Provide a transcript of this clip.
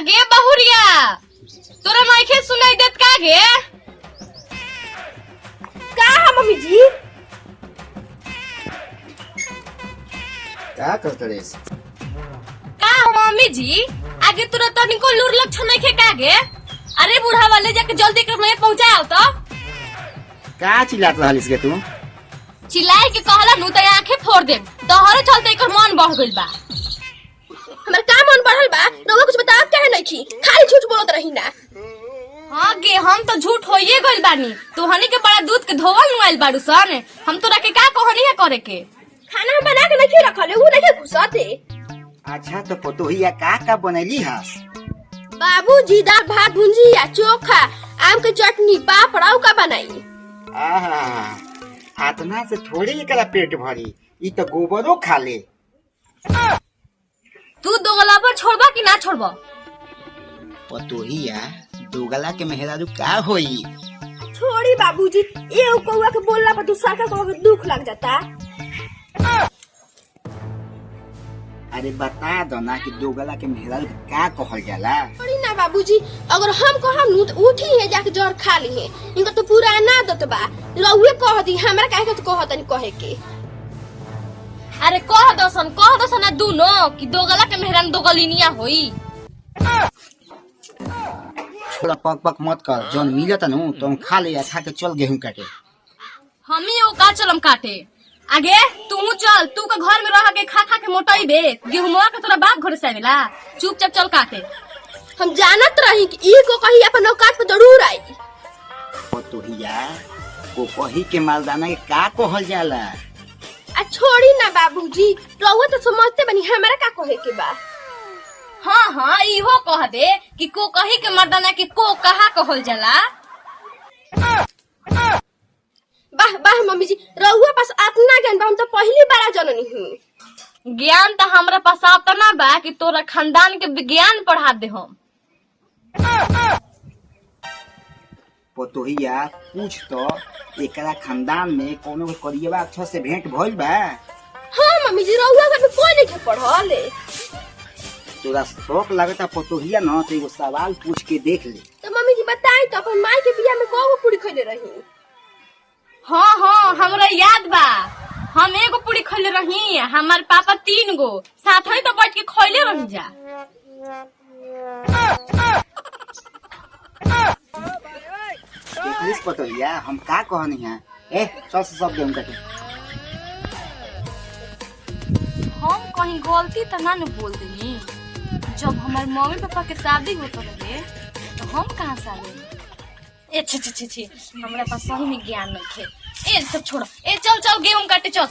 गे बहुरिया तोरा नइखे सुनाई देत का गे? का है मम्मी जी? क्या करते रे? का हो मम्मी जी? आगे तोरा तनिको लूर लक्षण नइखे का गे? अरे बूढ़ा वाले जाके जल्दी कर नहीं पहुंचाओ तो। का चिल्लात रहलिस गे तू? चिल्लाए के कहला नु त आंखें फोड़ देम। तोहरे चलते एकर मन बढ़ गइल बा। हमर का मन बढ़ल बा? रउआ कुछ बताव काहे नइखी? खाली झूठ बोलत रही ना। हां गे हम तो झूठ होइए गइल बानी। तोहनी के बड़ा दूध के धोवल नुआइल बाड़ू सन। हम तोरा के का कहनी है करे के? खाना बना के नइखे रखले, उ नइखे घुसते। अच्छा तो पतोहिया का बनैली हस? बाबूजी दाल भात भुंजिया चोखा आम के चटनी पापड़ आउ का बनाई। आहा आतना से थोड़ी एकरा पेट भरी, ई तो गोबरो खा ले। तू दोगला पर छोड़बा कि ना छोड़बा? पतोहिया दोगला के मेहरारू का होई? छोड़ी बाबूजी, एगो कौवा के बोलला पर दूसरा का कौवा के दुख लग जाता। अरे बता दो ना कि दोगला के मेहरारू का कहल जाला? छोड़ी ना बाबूजी, अगर हम कहम नु त उठी है जाके जर खा ली है। इनका तो पुराना दत बा, रउए कह दी, हमरा काहे के कहत नहीं कहे के। अरे कह दसन ना दुनो कि दोगला के मेहरान दोगलिनिया होई। छोड़ा पक पक मत कर, जौन मिलत नु तुम खा ले, खा के चल गेहूं काटे। हमी ओ का चलम काटे। आगे तू चल, तू का घर में रह के खा खा के मोटाई बे। गेहूंवा के तोरा बाप घर से आवेला। चुपचाप चल काटे। हम जानत रही कि ई को कही अपन औकात पे जरूर आई। पतोहिया को कही के मालदाना के का कहल जाला? आ छोड़ी ना बाबूजी, रउआ तो समझते बनी हमरा का कहे के बा। हाँ इहो कह दे कि को कही के मर्दाना के को कहा कहल जाला। वाह वाह मम्मी जी, रउआ पास इतना ज्ञान बा, हम तो पहली बार जननी हूँ। ज्ञान तो हमरा पास इतना बा कि तोरा खानदान के विज्ञान पढ़ा दे हम। पतोहिया पूछ तो एकरा खानदान में कोनो करियवा अक्षर से भेंट भइल बा? हाँ मम्मी जी, रउआ घर में कोई नहीं पढ़ल है। तोरा शौक लगता पतोहिया न, तो एगो सवाल पूछ के देख ले। तो मम्मी जी बताई तो अपन माई के बियाह में कौगो पूरी खइले रही? हाँ हमरा याद बा। हम एगो पूरी खइले रही, हमार पापा 3 गो साथ ही तो बैठ के खइले रही जा। देखलिस पतोहिया हम का कहनी है? चल से सब गेहूं काटे। हम कहीं गलती तो ना न बोल देनी। जब हमारे मम्मी पापा के शादी होता रहे तो हम कहाँ से आवे? ए छी हमरा पास सही में ज्ञान नहीं है। ए सब छोड़ो, ए चल गेहूं काटे चल।